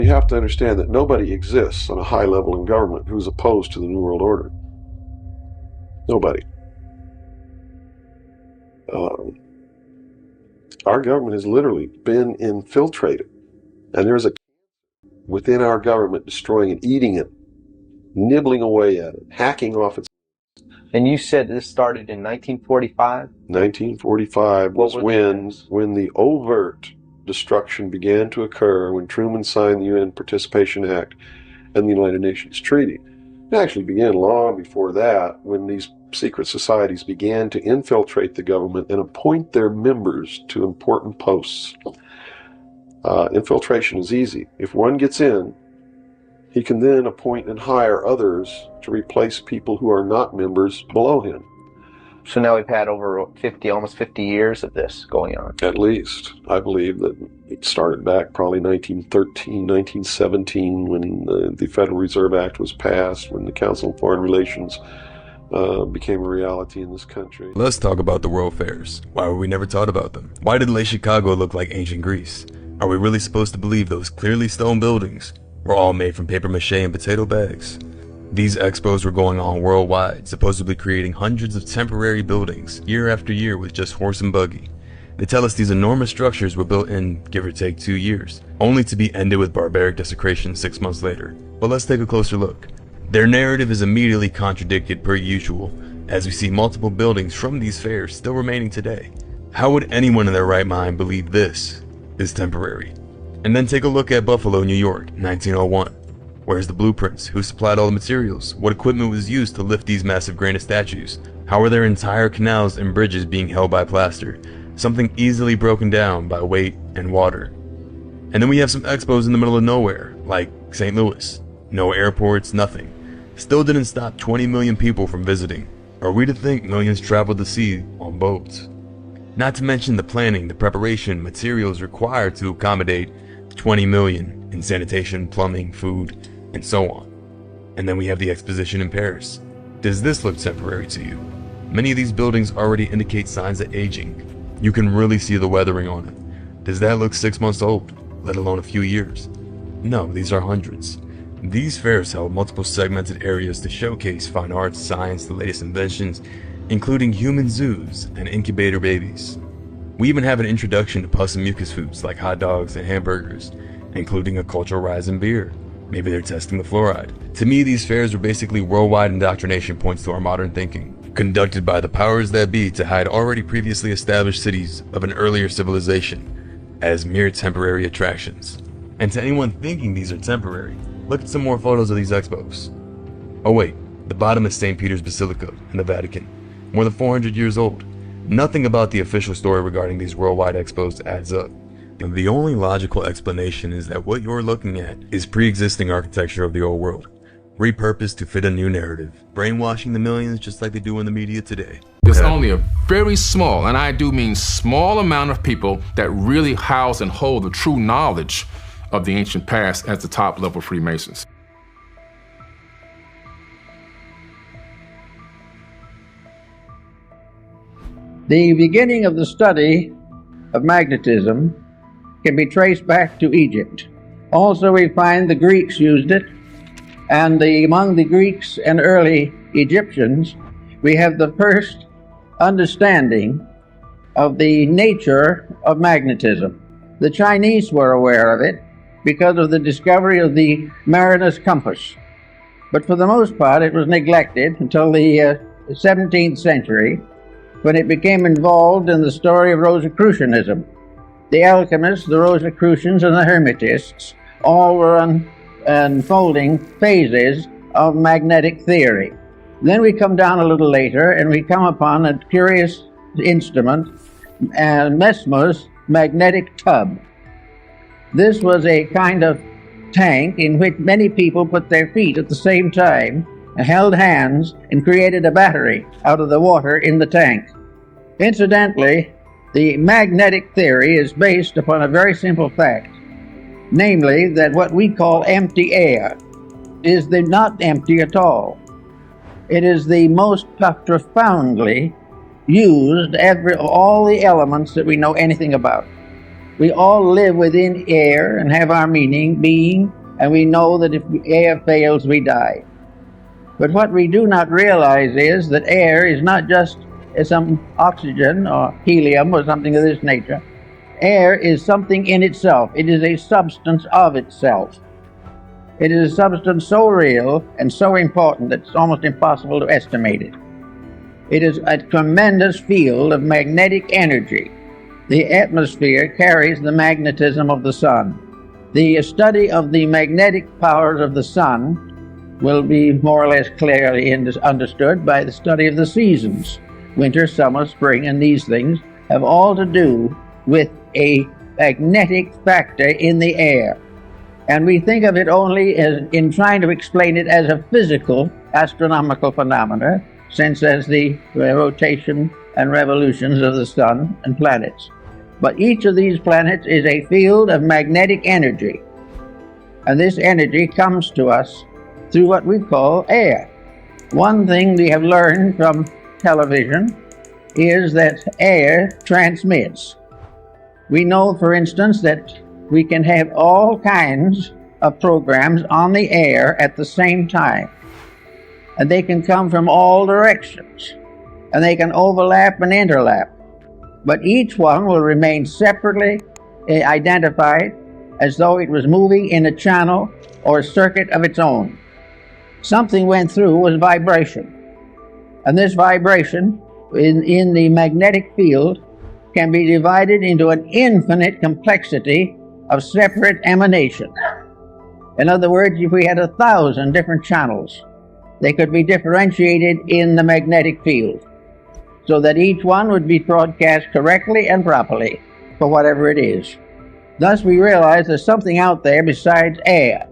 You have to understand that nobody exists on a high level in government who's opposed to the New World Order. Nobody. Our government has literally been infiltrated, and there's a within our government destroying it, eating it, nibbling away at it, hacking off its. And you said this started in 1945? 1945 was when the overt destruction began to occur, when Truman signed the UN Participation Act and the United Nations Treaty. It actually began long before that, when these secret societies began to infiltrate the government and appoint their members to important posts. Infiltration is easy. If one gets in, he can then appoint and hire others to replace people who are not members below him. So now we've had over almost 50 years of this going on. At least. I believe that it started back probably 1913, 1917, when the Federal Reserve Act was passed, when the Council on Foreign Relations became a reality in this country. Let's talk about the world fairs. Why were we never taught about them? Why did Lake Chicago look like ancient Greece? Are we really supposed to believe those clearly stone buildings were all made from paper mache and potato bags? These expos were going on worldwide, supposedly creating hundreds of temporary buildings year after year with just horse and buggy. They tell us these enormous structures were built in, give or take, 2 years, only to be ended with barbaric desecration 6 months later. But let's take a closer look. Their narrative is immediately contradicted per usual, as we see multiple buildings from these fairs still remaining today. How would anyone in their right mind believe this is temporary? And then take a look at Buffalo, New York, 1901. Where's the blueprints? Who supplied all the materials? What equipment was used to lift these massive granite statues? How are their entire canals and bridges being held by plaster? Something easily broken down by weight and water. And then we have some expos in the middle of nowhere, like St. Louis. No airports, nothing. Still didn't stop 20 million people from visiting. Are we to think millions traveled the sea on boats? Not to mention the planning, the preparation, materials required to accommodate 20 million in sanitation, plumbing, food, and so on. And then we have the exposition in Paris. Does this look temporary to you? Many of these buildings already indicate signs of aging. You can really see the weathering on it. Does that look 6 months old, let alone a few years? No, these are hundreds. These fairs held multiple segmented areas to showcase fine arts, science, the latest inventions, including human zoos and incubator babies. We even have an introduction to pus and mucus foods like hot dogs and hamburgers, including a cultural rise in beer. Maybe they're testing the fluoride. To me, these fairs were basically worldwide indoctrination points to our modern thinking, conducted by the powers that be to hide already previously established cities of an earlier civilization as mere temporary attractions. And to anyone thinking these are temporary, look at some more photos of these expos. Oh wait, the bottom is St. Peter's Basilica in the Vatican, more than 400 years old. Nothing about the official story regarding these worldwide expos adds up. The only logical explanation is that what you're looking at is pre-existing architecture of the old world, repurposed to fit a new narrative, brainwashing the millions just like they do in the media today. There's only a very small, and I do mean small, amount of people that really house and hold the true knowledge of the ancient past as the top level Freemasons. The beginning of the study of magnetism can be traced back to Egypt. Also, we find the Greeks used it, and among the Greeks and early Egyptians, we have the first understanding of the nature of magnetism. The Chinese were aware of it because of the discovery of the mariner's compass. But for the most part, it was neglected until the 17th century, when it became involved in the story of Rosicrucianism. The alchemists, the Rosicrucians, and the Hermetists all were unfolding phases of magnetic theory. Then we come down a little later and we come upon a curious instrument, Mesmer's magnetic tub. This was a kind of tank in which many people put their feet at the same time and held hands and created a battery out of the water in the tank. Incidentally, the magnetic theory is based upon a very simple fact, namely that what we call empty air is not empty at all. It is the most profoundly used all the elements that we know anything about. We all live within air and have our being, and we know that if air fails, we die. But what we do not realize is that air is not just some oxygen or helium or something of this nature. Air is something in itself. It is a substance of itself. It is a substance so real and so important that it's almost impossible to estimate it. It is a tremendous field of magnetic energy. The atmosphere carries the magnetism of the sun. The study of the magnetic powers of the sun will be more or less clearly understood by the study of the seasons. Winter, summer, spring, and these things have all to do with a magnetic factor in the air. And we think of it only as in trying to explain it as a physical astronomical phenomena, since as the rotation and revolutions of the sun and planets. But each of these planets is a field of magnetic energy. And this energy comes to us through what we call air. One thing we have learned from television is that air transmits. We know, for instance, that we can have all kinds of programs on the air at the same time. And they can come from all directions. And they can overlap and interlap. But each one will remain separately identified as though it was moving in a channel or a circuit of its own. Something went through was vibration. And this vibration in the magnetic field can be divided into an infinite complexity of separate emanations. In other words, if we had 1,000 different channels, they could be differentiated in the magnetic field so that each one would be broadcast correctly and properly for whatever it is. Thus we realize there's something out there besides air,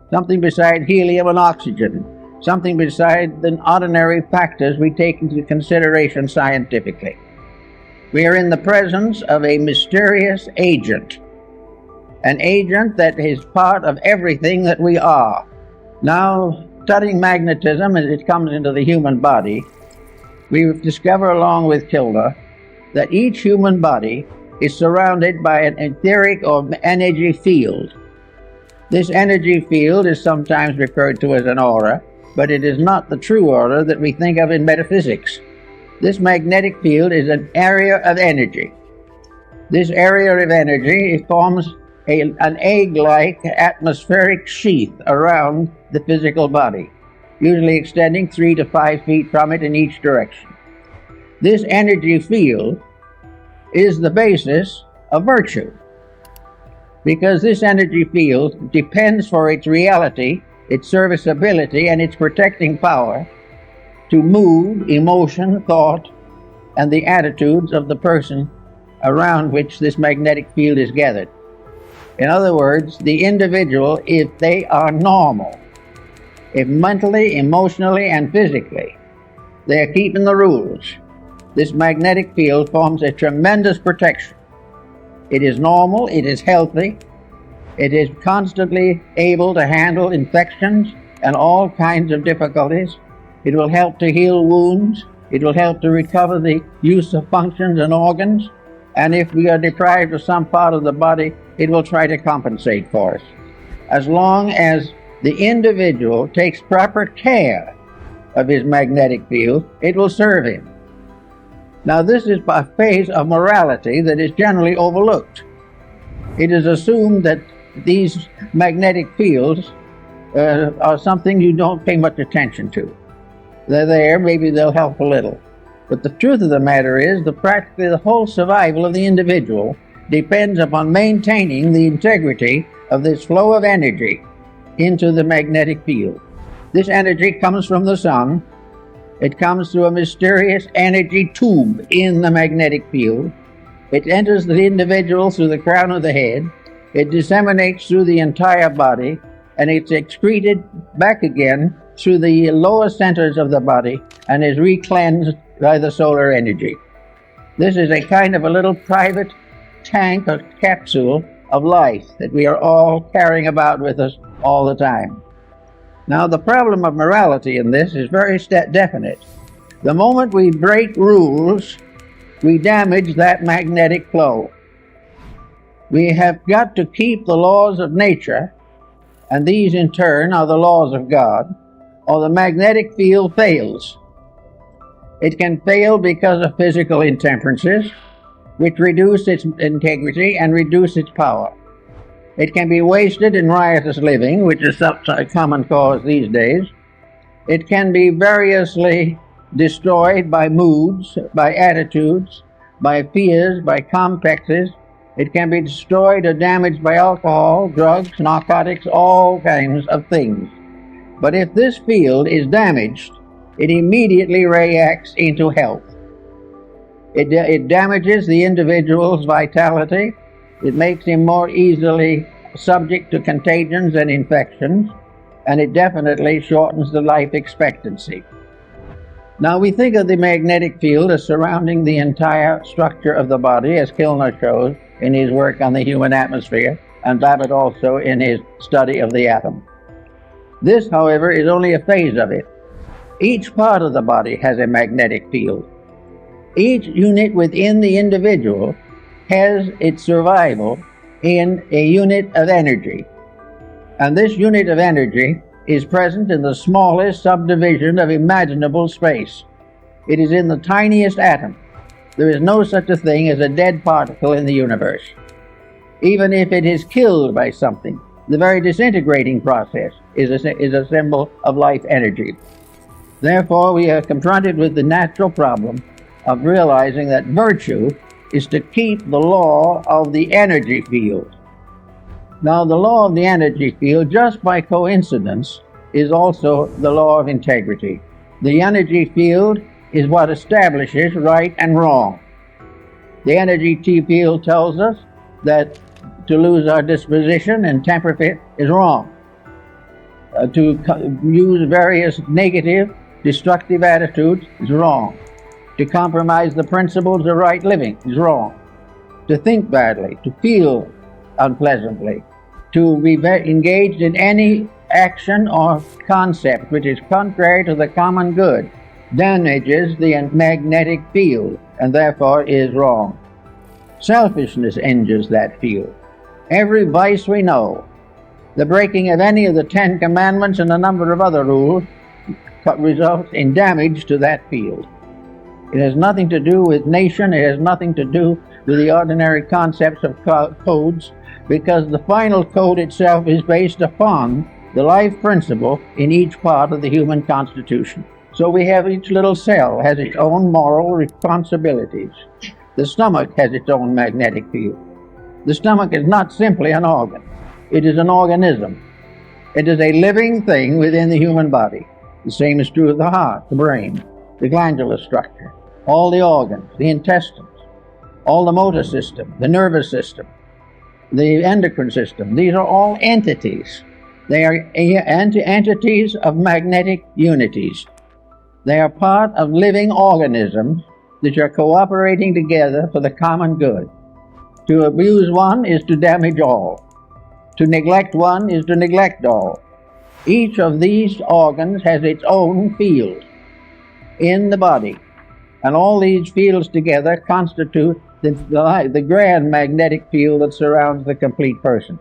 something besides helium and oxygen, something besides the ordinary factors we take into consideration scientifically. We are in the presence of a mysterious agent, an agent that is part of everything that we are. Now, studying magnetism as it comes into the human body, we discover along with Kilda that each human body is surrounded by an etheric or energy field. This energy field is sometimes referred to as an aura, but it is not the true aura that we think of in metaphysics. This magnetic field is an area of energy. This area of energy forms an egg-like atmospheric sheath around the physical body, usually extending 3 to 5 feet from it in each direction. This energy field is the basis of virtue, because this energy field depends for its reality, its serviceability, and its protecting power to move emotion, thought, and the attitudes of the person around which this magnetic field is gathered. In other words, the individual, if they are normal, if mentally, emotionally, and physically they are keeping the rules, this magnetic field forms a tremendous protection. It is normal, it is healthy, it is constantly able to handle infections and all kinds of difficulties. It will help to heal wounds. It will help to recover the use of functions and organs. And if we are deprived of some part of the body, it will try to compensate for us. As long as the individual takes proper care of his magnetic field, it will serve him. Now, this is a phase of morality that is generally overlooked. It is assumed that these magnetic fields are something you don't pay much attention to. They're there, maybe they'll help a little. But the truth of the matter is that practically the whole survival of the individual depends upon maintaining the integrity of this flow of energy into the magnetic field. This energy comes from the sun. It comes through a mysterious energy tube in the magnetic field. It enters the individual through the crown of the head. It disseminates through the entire body, and it's excreted back again through the lower centers of the body and is recleansed by the solar energy. This is a kind of a little private tank or capsule of life that we are all carrying about with us all the time. Now, the problem of morality in this is very definite. The moment we break rules, we damage that magnetic flow. We have got to keep the laws of nature, and these in turn are the laws of God, or the magnetic field fails. It can fail because of physical intemperances, which reduce its integrity and reduce its power. It can be wasted in riotous living, which is a common cause these days. It can be variously destroyed by moods, by attitudes, by fears, by complexes. It can be destroyed or damaged by alcohol, drugs, narcotics, all kinds of things. But if this field is damaged, it immediately reacts into health. It damages the individual's vitality. It makes him more easily subject to contagions and infections, and it definitely shortens the life expectancy. Now we think of the magnetic field as surrounding the entire structure of the body, as Kilner shows in his work on the human atmosphere, and Babbitt also in his study of the atom. This, however, is only a phase of it. Each part of the body has a magnetic field. Each unit within the individual has its survival in a unit of energy. And this unit of energy is present in the smallest subdivision of imaginable space. It is in the tiniest atom. There is no such a thing as a dead particle in the universe. Even if it is killed by something, the very disintegrating process is a symbol of life energy. Therefore, we are confronted with the natural problem of realizing that virtue is to keep the law of the energy field. Now, the law of the energy field, just by coincidence, is also the law of integrity. The energy field is what establishes right and wrong. The energy field tells us that to lose our disposition and temper fit is wrong. To use various negative, destructive attitudes is wrong. To compromise the principles of right living is wrong. To think badly, to feel unpleasantly, to be engaged in any action or concept which is contrary to the common good damages the magnetic field and therefore is wrong. Selfishness injures that field. Every vice we know, the breaking of any of the 10 Commandments and a number of other rules, results in damage to that field. It has nothing to do with nation, it has nothing to do with the ordinary concepts of codes, because the final code itself is based upon the life principle in each part of the human constitution. So we have each little cell has its own moral responsibilities. The stomach has its own magnetic field. The stomach is not simply an organ. It is an organism. It is a living thing within the human body. The same is true of the heart, the brain, the glandular structure, all the organs, the intestines, all the motor system, the nervous system, the endocrine system. These are all entities. They are entities of magnetic unities. They are part of living organisms that are cooperating together for the common good. To abuse one is to damage all. To neglect one is to neglect all. Each of these organs has its own field in the body, and all these fields together constitute the grand magnetic field that surrounds the complete person.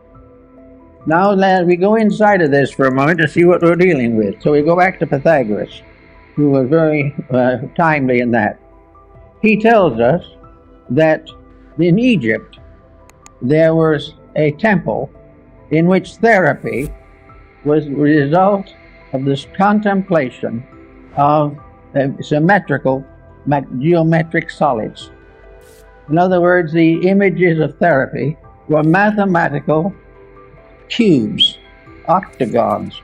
Now we go inside of this for a moment to see what we're dealing with. So we go back to Pythagoras, who was very timely in that. He tells us that in Egypt there was a temple in which therapy was the result of this contemplation of symmetrical geometric solids. In other words, the images of therapy were mathematical cubes, octagons,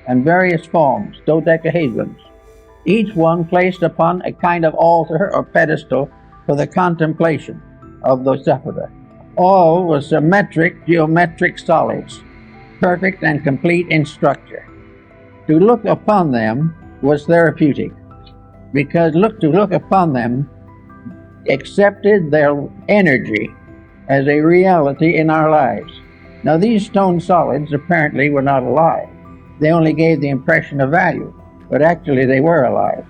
and various forms, dodecahedrons, each one placed upon a kind of altar or pedestal for the contemplation of the sufferer. All were symmetric geometric solids, perfect and complete in structure. To look upon them was therapeutic, because to look upon them accepted their energy as a reality in our lives. Now, these stone solids apparently were not alive. They only gave the impression of value, but actually they were alive.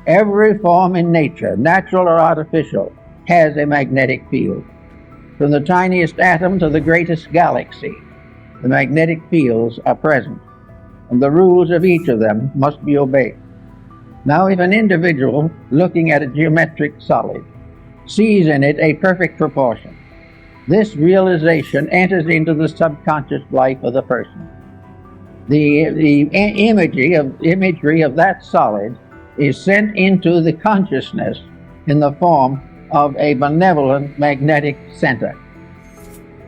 Every form in nature, natural or artificial, has a magnetic field. From the tiniest atom to the greatest galaxy, the magnetic fields are present, and the rules of each of them must be obeyed. Now, if an individual looking at a geometric solid sees in it a perfect proportion, this realization enters into the subconscious life of the person. The imagery of that solid is sent into the consciousness in the form of a benevolent magnetic center.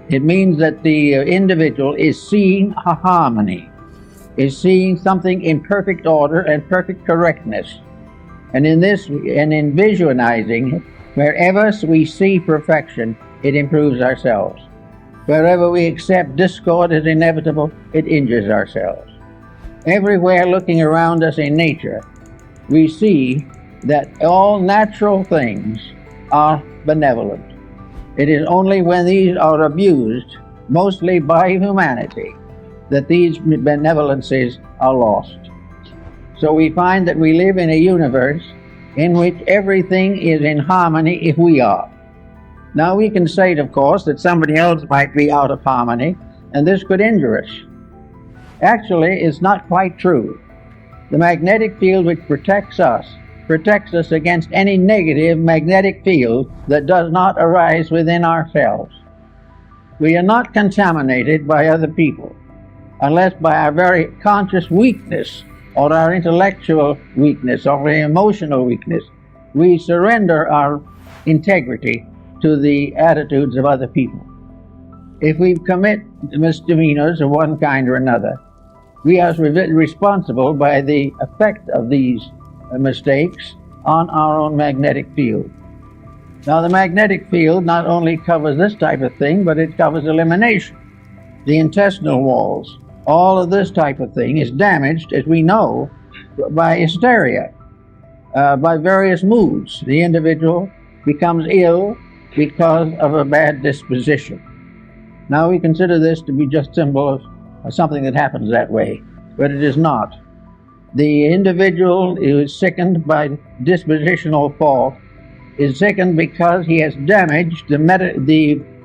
It means that the individual is seeing a harmony, is seeing something in perfect order and perfect correctness. And in visualizing, wherever we see perfection, it improves ourselves. Wherever we accept discord as inevitable, it injures ourselves. Everywhere looking around us in nature, we see that all natural things are benevolent. It is only when these are abused, mostly by humanity, that these benevolences are lost. So we find that we live in a universe in which everything is in harmony if we are. Now we can say, of course, that somebody else might be out of harmony, and this could injure us. Actually, it's not quite true. The magnetic field which protects us against any negative magnetic field that does not arise within ourselves. We are not contaminated by other people, unless by our very conscious weakness or our intellectual weakness or our emotional weakness, we surrender our integrity to the attitudes of other people. If we commit misdemeanors of one kind or another, we are responsible by the effect of these mistakes on our own magnetic field. Now, the magnetic field not only covers this type of thing, but it covers elimination, the intestinal walls. All of this type of thing is damaged, as we know, by hysteria, by various moods. The individual becomes ill because of a bad disposition. Now, we consider this to be just symbol of something that happens that way, but it is not. The individual who is sickened by dispositional fault is sickened because he has damaged the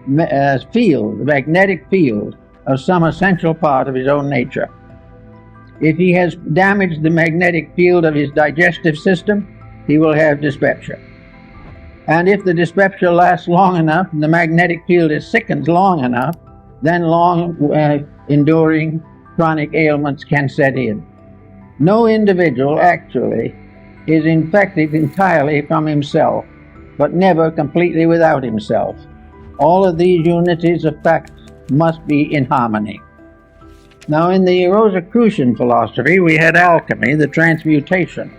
magnetic field of some essential part of his own nature. If he has damaged the magnetic field of his digestive system, he will have dyspepsia. And if the dyspepsia lasts long enough and the magnetic field is sickened long enough, then enduring chronic ailments can set in. No individual actually is infected entirely from himself, but never completely without himself. All of these unities of fact must be in harmony. Now, in the Rosicrucian philosophy, we had alchemy, the transmutation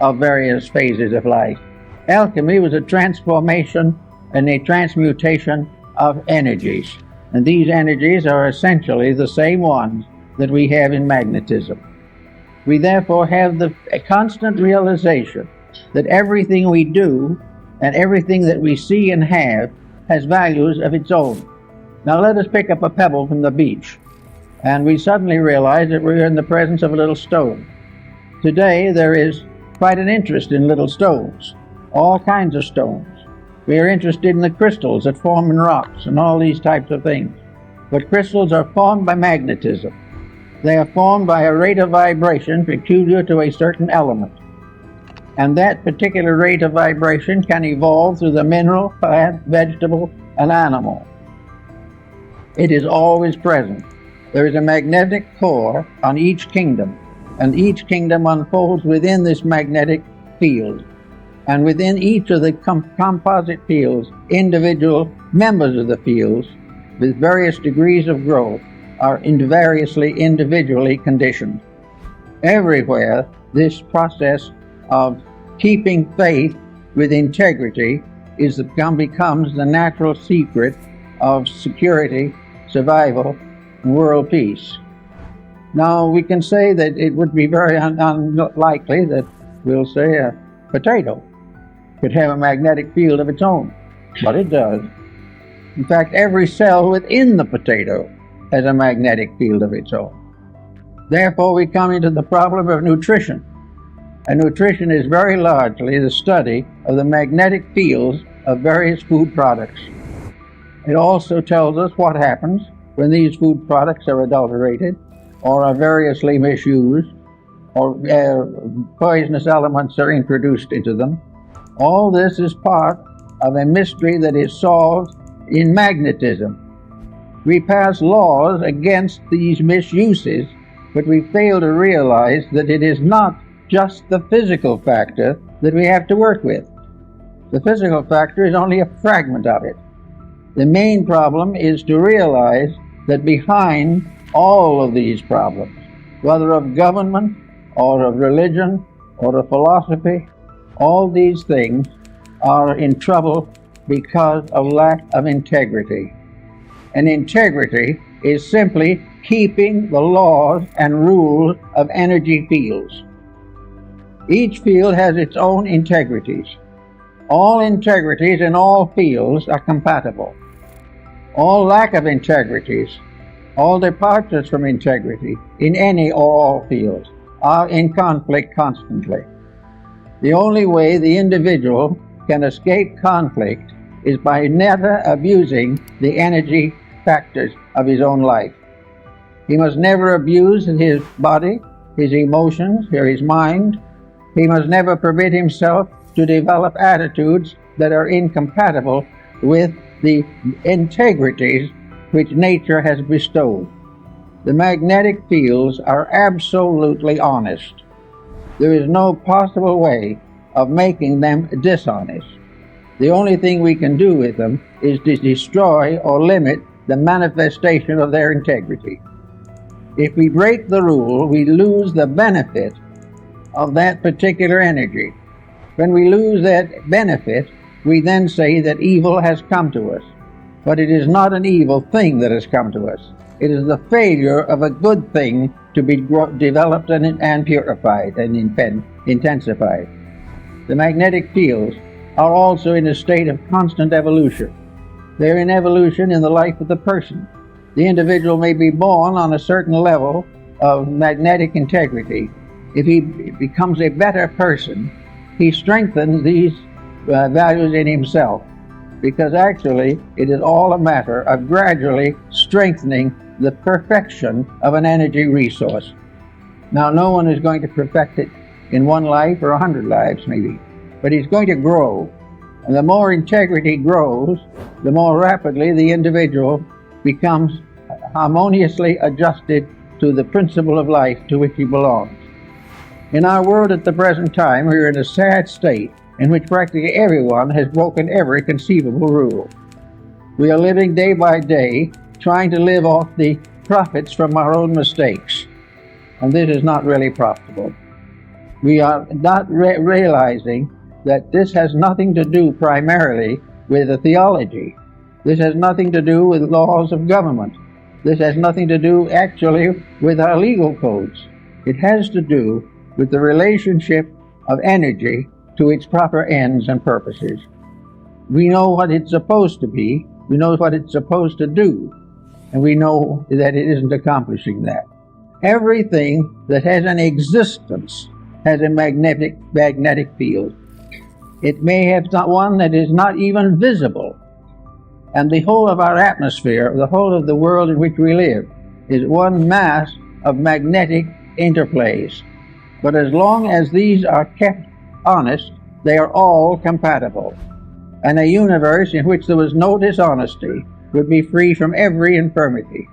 of various phases of life. Alchemy was a transformation and a transmutation of energies, and these energies are essentially the same ones that we have in magnetism. We therefore have the constant realization that everything we do and everything that we see and have has values of its own. Now let us pick up a pebble from the beach, and we suddenly realize that we're in the presence of a little stone. Today there is quite an interest in little stones, all kinds of stones. We are interested in the crystals that form in rocks and all these types of things. But crystals are formed by magnetism. They are formed by a rate of vibration peculiar to a certain element. And that particular rate of vibration can evolve through the mineral, plant, vegetable, and animal. It is always present. There is a magnetic core on each kingdom, and each kingdom unfolds within this magnetic field. And within each of the composite fields, individual members of the fields with various degrees of growth are variously individually conditioned. Everywhere, this process of keeping faith with integrity becomes the natural secret of security, survival, and world peace. Now, we can say that it would be very unlikely that, we'll say, a potato could have a magnetic field of its own, but it does. In fact, every cell within the potato has a magnetic field of its own. Therefore, we come into the problem of nutrition. And nutrition is very largely the study of the magnetic fields of various food products. It also tells us what happens when these food products are adulterated or are variously misused or poisonous elements are introduced into them. All this is part of a mystery that is solved in magnetism. We pass laws against these misuses, but we fail to realize that it is not just the physical factor that we have to work with. The physical factor is only a fragment of it. The main problem is to realize that behind all of these problems, whether of government or of religion or of philosophy, all these things are in trouble because of lack of integrity. And integrity is simply keeping the laws and rules of energy fields. Each field has its own integrities. All integrities in all fields are compatible. All lack of integrities, all departures from integrity in any or all fields are in conflict constantly. The only way the individual can escape conflict is by never abusing the energy factors of his own life. He must never abuse his body, his emotions, or his mind. He must never permit himself to develop attitudes that are incompatible with the integrities which nature has bestowed. The magnetic fields are absolutely honest. There is no possible way of making them dishonest. The only thing we can do with them is to destroy or limit the manifestation of their integrity. If we break the rule, we lose the benefit of that particular energy. When we lose that benefit, we then say that evil has come to us. But it is not an evil thing that has come to us. It is the failure of a good thing to be developed and purified and intensified. The magnetic fields are also in a state of constant evolution. They're in evolution in the life of the person. The individual may be born on a certain level of magnetic integrity. If he becomes a better person, he strengthens these values in himself, because actually it is all a matter of gradually strengthening the perfection of an energy resource. Now, no one is going to perfect it in one life or 100 lives maybe, but he's going to grow. And the more integrity grows, the more rapidly the individual becomes harmoniously adjusted to the principle of life to which he belongs. In our world at the present time, we are in a sad state in which practically everyone has broken every conceivable rule. We are living day by day trying to live off the profits from our own mistakes, and this is not really profitable. We are not realizing that this has nothing to do primarily with the theology. This has nothing to do with laws of government. This has nothing to do actually with our legal codes. It has to do with the relationship of energy to its proper ends and purposes. We know what it's supposed to be, we know what it's supposed to do, and we know that it isn't accomplishing that. Everything that has an existence has a magnetic field. It may have one that is not even visible, and the whole of our atmosphere, the whole of the world in which we live, is one mass of magnetic interplays. But as long as these are kept honest, they are all compatible. And a universe in which there was no dishonesty would be free from every infirmity.